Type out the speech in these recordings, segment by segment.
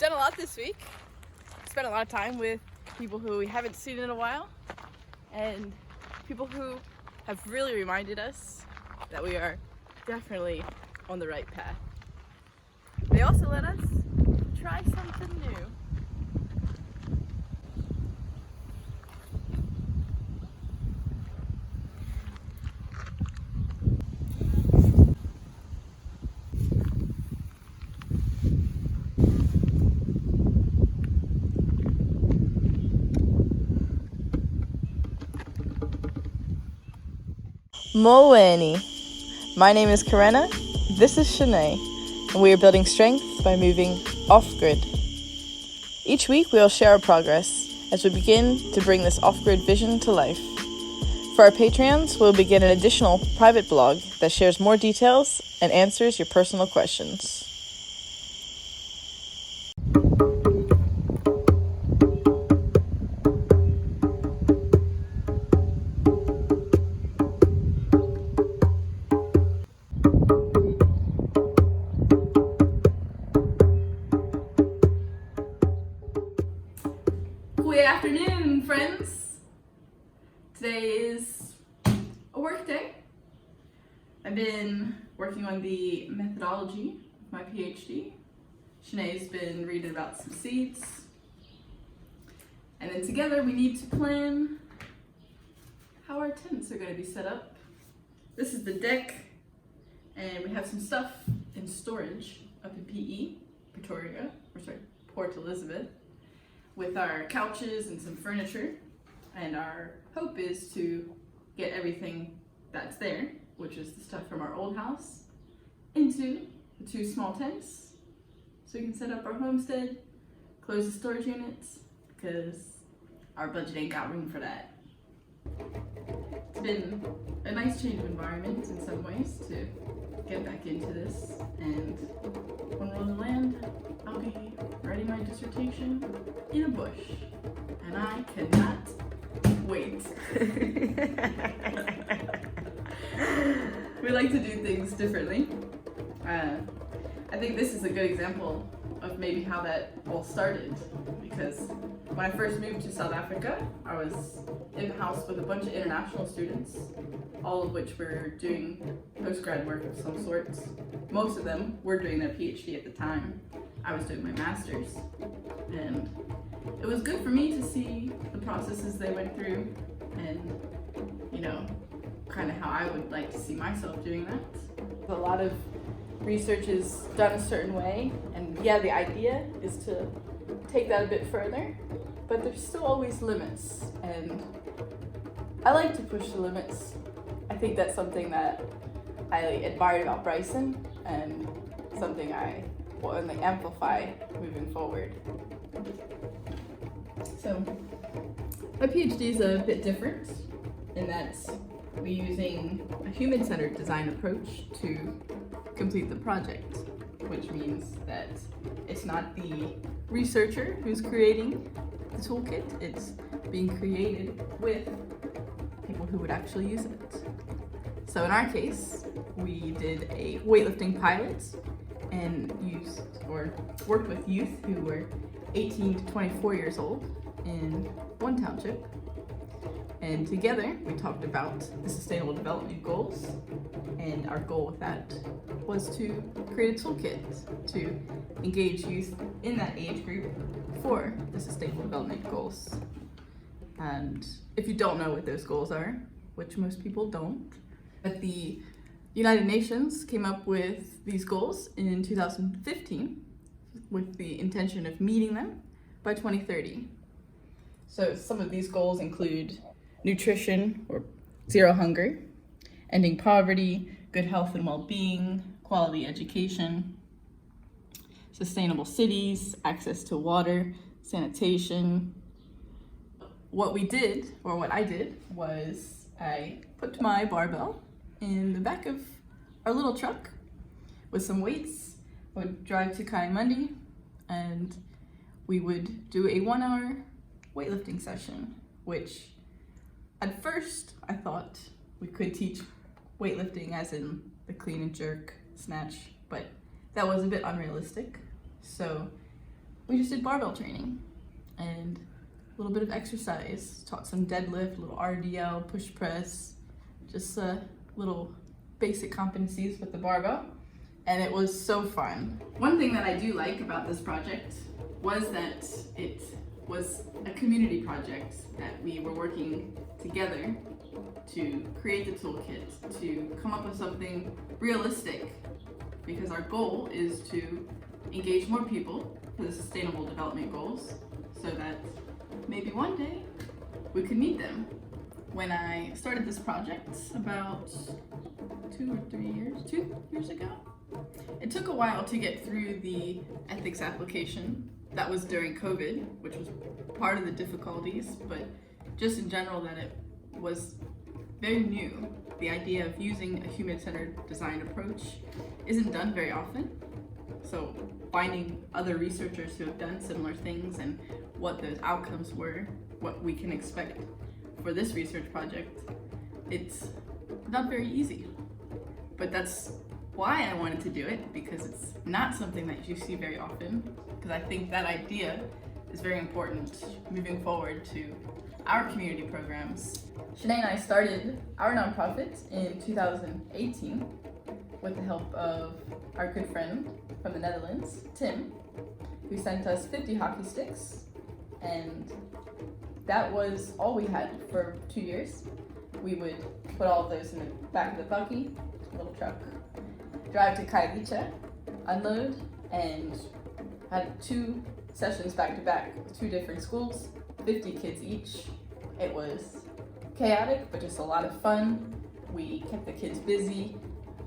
done a lot this week. Spent a lot of time with people who we haven't seen in a while and people who have really reminded us that we are definitely on the right path. They also let us try something new. Moeni. My name is Karena, this is Shanae, and we are building strength by moving off-grid. Each week we will share our progress as we begin to bring this off-grid vision to life. For our Patreons, we'll begin an additional private blog that shares more details and answers your personal questions. Good afternoon, friends. Today is a work day. I've been working on the methodology of my PhD. Shanae's been reading about some seeds. And then together we need to plan how our tents are going to be set up. This is the deck, and we have some stuff in storage up in Port Elizabeth, with our couches and some furniture, and our hope is to get everything that's there, which is the stuff from our old house, into the 2 small tents, so we can set up our homestead, close the storage units, because our budget ain't got room for that. It's been a nice change of environment in some ways to get back into this, and when we're on the land, I'll be writing my dissertation in a bush, and I cannot wait. We like to do things differently. I think this is a good example of maybe how that all started, because when I first moved to South Africa, I was in the house with a bunch of international students, all of which were doing postgrad work of some sorts. Most of them were doing their PhD at the time. I was doing my master's, and it was good for me to see the processes they went through and, kind of how I would like to see myself doing that. A lot of research is done a certain way, and yeah, the idea is to take that a bit further, but there's still always limits, and I like to push the limits. I think that's something that I admired about Bryson, and something I will only amplify moving forward. So, my PhD is a bit different in that we're using a human-centered design approach to complete the project, which means that it's not the researcher who's creating the toolkit, it's being created with people who would actually use it. So in our case, we did a weightlifting pilot and worked with youth who were 18 to 24 years old in one township. And together we talked about the Sustainable Development Goals, and our goal with that was to create a toolkit to engage youth in that age group for the Sustainable Development Goals. And if you don't know what those goals are, which most people don't, but the United Nations came up with these goals in 2015 with the intention of meeting them by 2030. So some of these goals include nutrition or zero hunger, ending poverty, good health and well-being, quality education, sustainable cities, access to water, sanitation. What I did was I put my barbell in the back of our little truck with some weights. I would drive to Kaimundi, and we would do a 1-hour weightlifting session, which at first I thought we could teach weightlifting as in the clean and jerk snatch, but that was a bit unrealistic. So we just did barbell training and a little bit of exercise, taught some deadlift, a little RDL, push press, just little basic competencies with the barbell, and it was so fun. One thing that I do like about this project was that it was a community project, that we were working together to create the toolkit, to come up with something realistic, because our goal is to engage more people for the Sustainable Development Goals so that maybe one day we could meet them. When I started this project about 2 years ago, it took a while to get through the ethics application. That was during COVID, which was part of the difficulties, but just in general that it was very new. The idea of using a human-centered design approach isn't done very often. So finding other researchers who have done similar things and what those outcomes were, what we can expect for this research project, it's not very easy. But that's why I wanted to do it, because it's not something that you see very often, because I think that idea is very important moving forward to our community programs. Shanae and I started our nonprofit in 2018 with the help of our good friend from the Netherlands, Tim, who sent us 50 hockey sticks, and that was all we had for 2 years. We would put all of those in the back of the buggy, little truck, drive to Kaivice, unload, and had 2 sessions back to back with 2 different schools, 50 kids each. It was chaotic, but just a lot of fun. We kept the kids busy,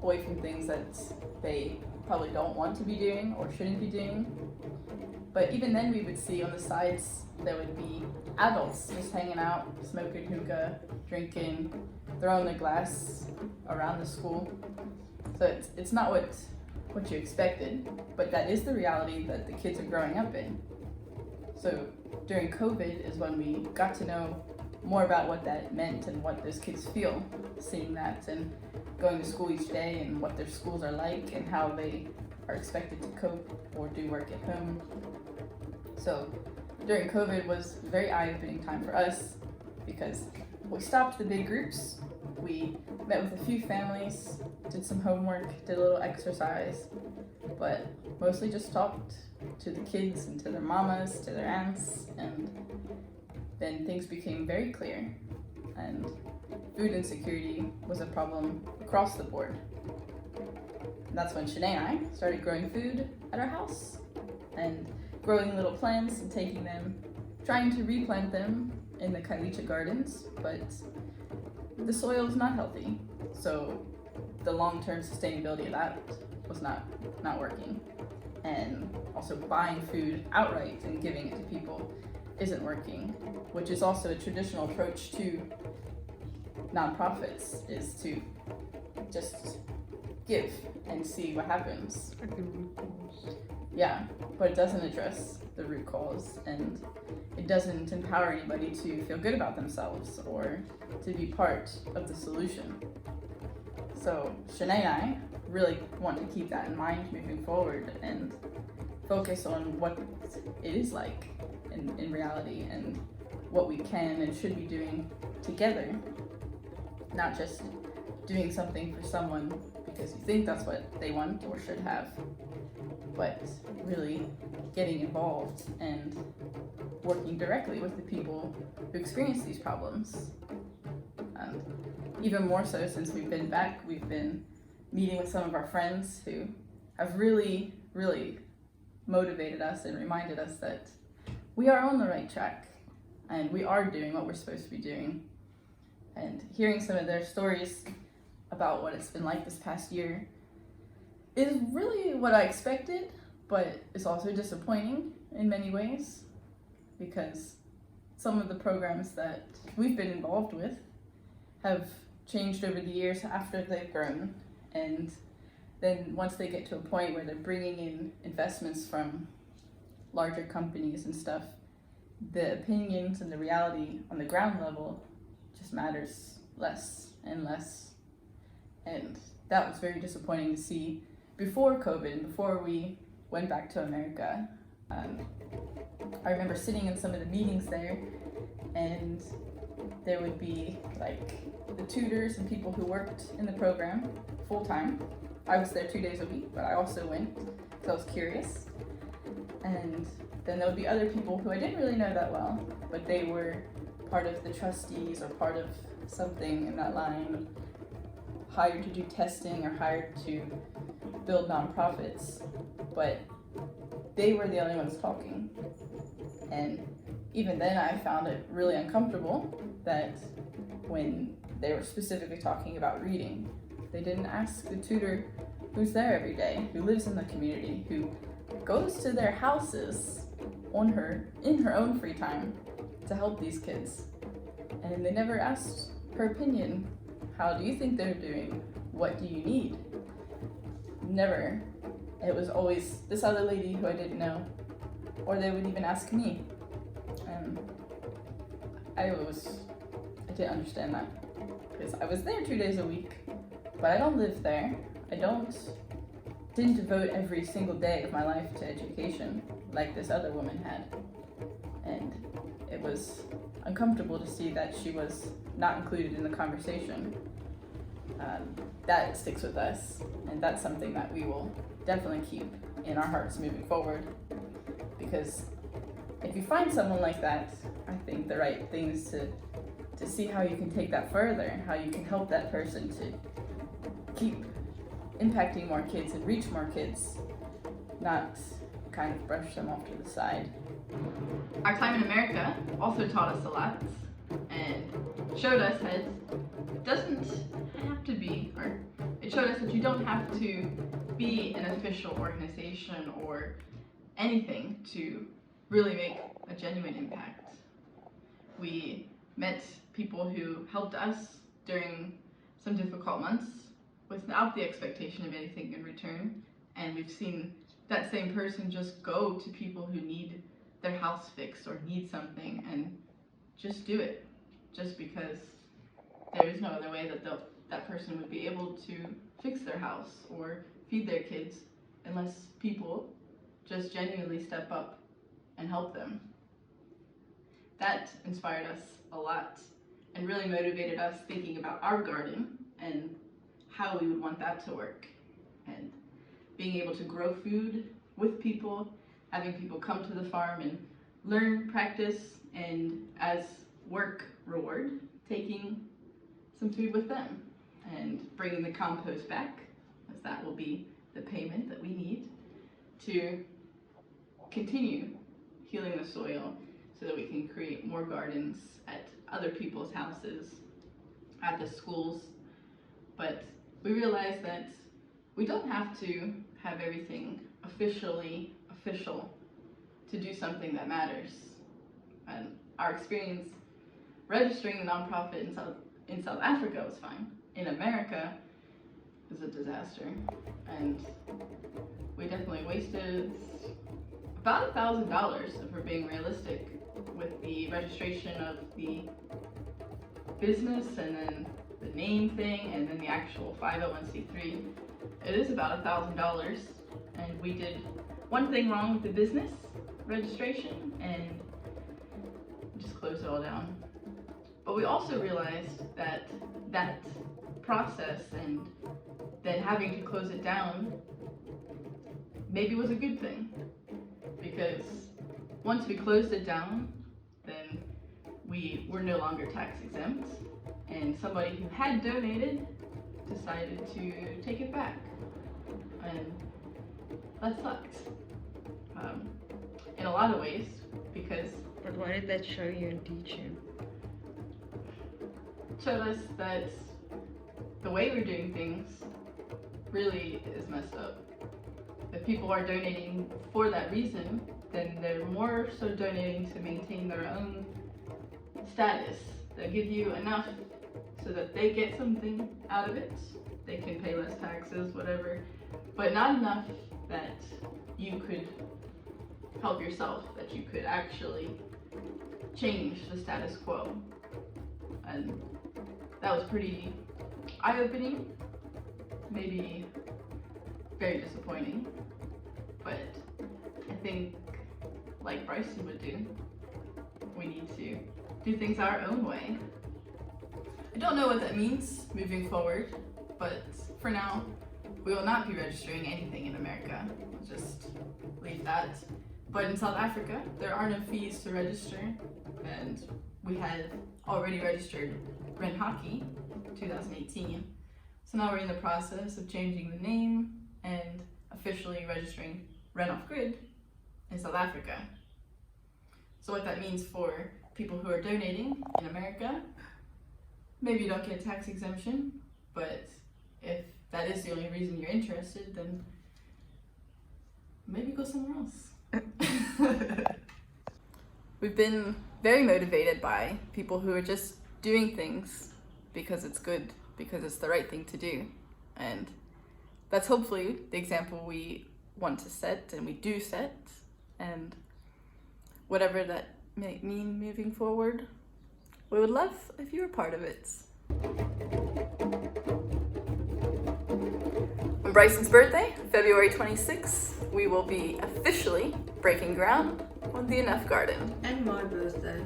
away from things that they probably don't want to be doing or shouldn't be doing. But even then we would see on the sides there would be adults just hanging out, smoking hookah, drinking, throwing the glass around the school. So it's not what you expected, but that is the reality that the kids are growing up in. So during COVID is when we got to know more about what that meant and what those kids feel, seeing that and going to school each day and what their schools are like and how they are expected to cope or do work at home. So during COVID was a very eye-opening time for us, because we stopped the big groups, we met with a few families, did some homework, did a little exercise, but mostly just talked to the kids and to their mamas, to their aunts, and then things became very clear, and food insecurity was a problem across the board. And that's when Shanae and I started growing food at our house and growing little plants and taking them, trying to replant them in the Kaivice gardens, but the soil is not healthy, so the long-term sustainability of that was not working. And also buying food outright and giving it to people isn't working, which is also a traditional approach to nonprofits, is to just give and see what happens. Yeah, but it doesn't address the root cause, and it doesn't empower anybody to feel good about themselves or to be part of the solution. So Shanae and I really want to keep that in mind moving forward and focus on what it is like in reality and what we can and should be doing together, not just doing something for someone because you think that's what they want or should have, but really getting involved and working directly with the people who experience these problems. And even more so since we've been back, we've been meeting with some of our friends who have really, really motivated us and reminded us that we are on the right track and we are doing what we're supposed to be doing. And hearing some of their stories about what it's been like this past year is really what I expected, but it's also disappointing in many ways, because some of the programs that we've been involved with have changed over the years after they've grown, and then once they get to a point where they're bringing in investments from larger companies and stuff, the opinions and the reality on the ground level just matters less and less. And that was very disappointing to see before COVID, before we went back to America, I remember sitting in some of the meetings there, and there would be like the tutors and people who worked in the program full time. I was there 2 days a week, but I also went because I was curious. And then there would be other people who I didn't really know that well, but they were part of the trustees or part of something in that line, hired to do testing or hired to build nonprofits, but they were the only ones talking. And even then I found it really uncomfortable that when they were specifically talking about reading, they didn't ask the tutor who's there every day, who lives in the community, who goes to their houses in her own free time to help these kids. And they never asked her opinion. How do you think they're doing? What do you need? Never. It was always this other lady who I didn't know, or they would even ask me. I didn't understand that because I was there 2 days a week, but I don't live there. I didn't devote every single day of my life to education like this other woman had. And it was uncomfortable to see that she was not included in the conversation. That sticks with us, and that's something that we will definitely keep in our hearts moving forward, because if you find someone like that, I think the right thing is to see how you can take that further and how you can help that person to keep impacting more kids and reach more kids, not kind of brush them off to the side. Our time in America also taught us a lot and showed us that it doesn't have to be, or it showed us that you don't have to be an official organization or anything to really make a genuine impact. We met people who helped us during some difficult months without the expectation of anything in return, and we've seen that same person just go to people who need their house fixed or need something and just do it, just because there is no other way that that person would be able to fix their house or feed their kids unless people just genuinely step up and help them. That inspired us a lot and really motivated us thinking about our garden and how we would want that to work, and being able to grow food with people, having people come to the farm and learn, practice, and as work reward, taking some food with them and bringing the compost back, as that will be the payment that we need to continue healing the soil so that we can create more gardens at other people's houses, at the schools. But we realized that we don't have to have everything officially official to do something that matters. And our experience registering the nonprofit in South Africa was fine. In America, it was a disaster. And we definitely wasted about $1,000, if we're being realistic, with the registration of the business and then the name thing and then the actual 501c3. It is about $1,000, and we did one thing wrong with the business registration and just closed it all down. But we also realized that that process and then having to close it down maybe was a good thing, because once we closed it down, then we were no longer tax exempt, and somebody who had donated decided to take it back, and that sucked in a lot of ways, because But what did that show you and teach you? it showed us that the way we're doing things really is messed up. If people are donating for that reason, then they're more so donating to maintain their own status. They'll give you enough so that they get something out of it. They can pay less taxes, whatever, but not enough that you could help yourself, that you could actually change the status quo. And that was pretty eye-opening, maybe very disappointing, but I think like Bryson would do. We need to do things our own way. I don't know what that means moving forward, but for now, we will not be registering anything in America. We'll just leave that. But in South Africa, there are no fees to register, and we had already registered Ren Hockey 2018. So now we're in the process of changing the name and officially registering Ren Off Grid in South Africa. So what that means for people who are donating in America, maybe you don't get a tax exemption, but if that is the only reason you're interested, then maybe go somewhere else. We've been very motivated by people who are just doing things because it's good, because it's the right thing to do. And that's hopefully the example we want to set and we do set. And whatever that may mean moving forward, we would love if you were part of it. On Bryson's birthday, February 26th, we will be officially breaking ground on the Enough Garden. And my birthday.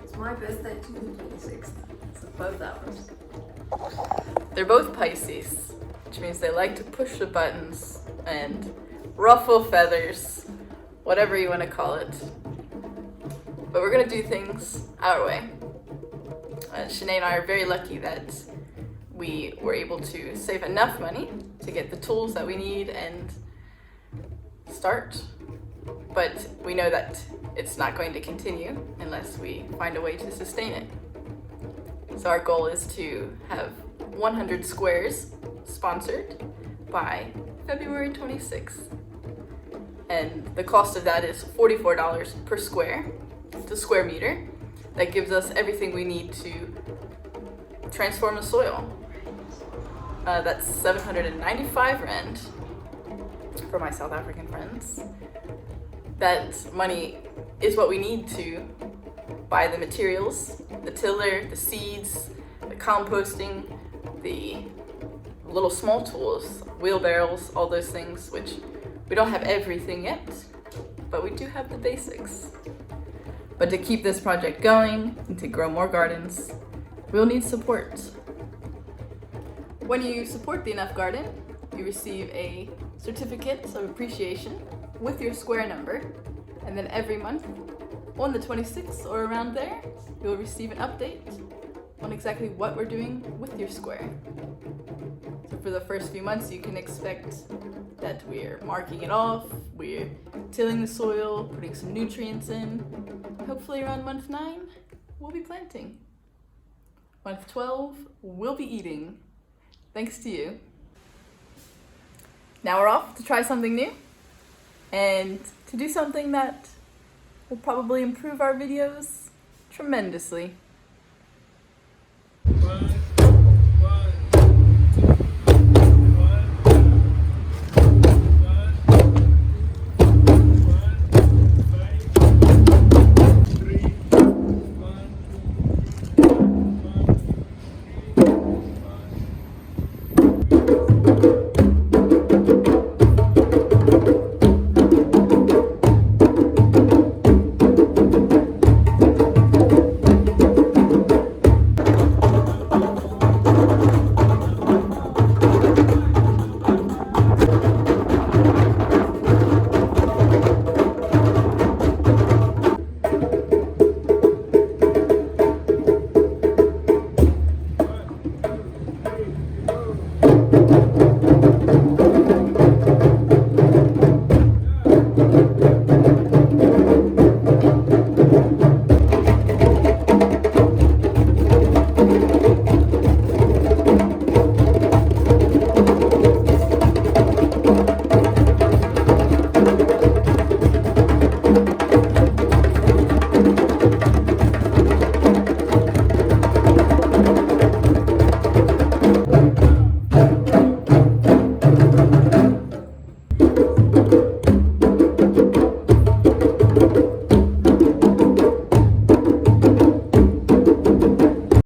It's my birthday too, the 26th. So both ours. They're both Pisces, which means they like to push the buttons and ruffle feathers, whatever you want to call it. But we're gonna do things our way. Shanae and I are very lucky that we were able to save enough money to get the tools that we need and start. But we know that it's not going to continue unless we find a way to sustain it. So our goal is to have 100 squares sponsored by February 26th. And the cost of that is $44 per square. It's a square meter. That gives us everything we need to transform the soil. That's 795 Rand for my South African friends. That money is what we need to buy the materials, the tiller, the seeds, the composting, the little small tools, wheelbarrows, all those things, which we don't have everything yet, but we do have the basics. But to keep this project going and to grow more gardens, we'll need support. When you support the Enough Garden, you receive a certificate of appreciation with your square number, and then every month, on the 26th or around there, you'll receive an update on exactly what we're doing with your square. So for the first few months, you can expect that we're marking it off, we're tilling the soil, putting some nutrients in. Hopefully around month 9, we'll be planting. Month 12, we'll be eating. Thanks to you. Now we're off to try something new and to do something that will probably improve our videos tremendously.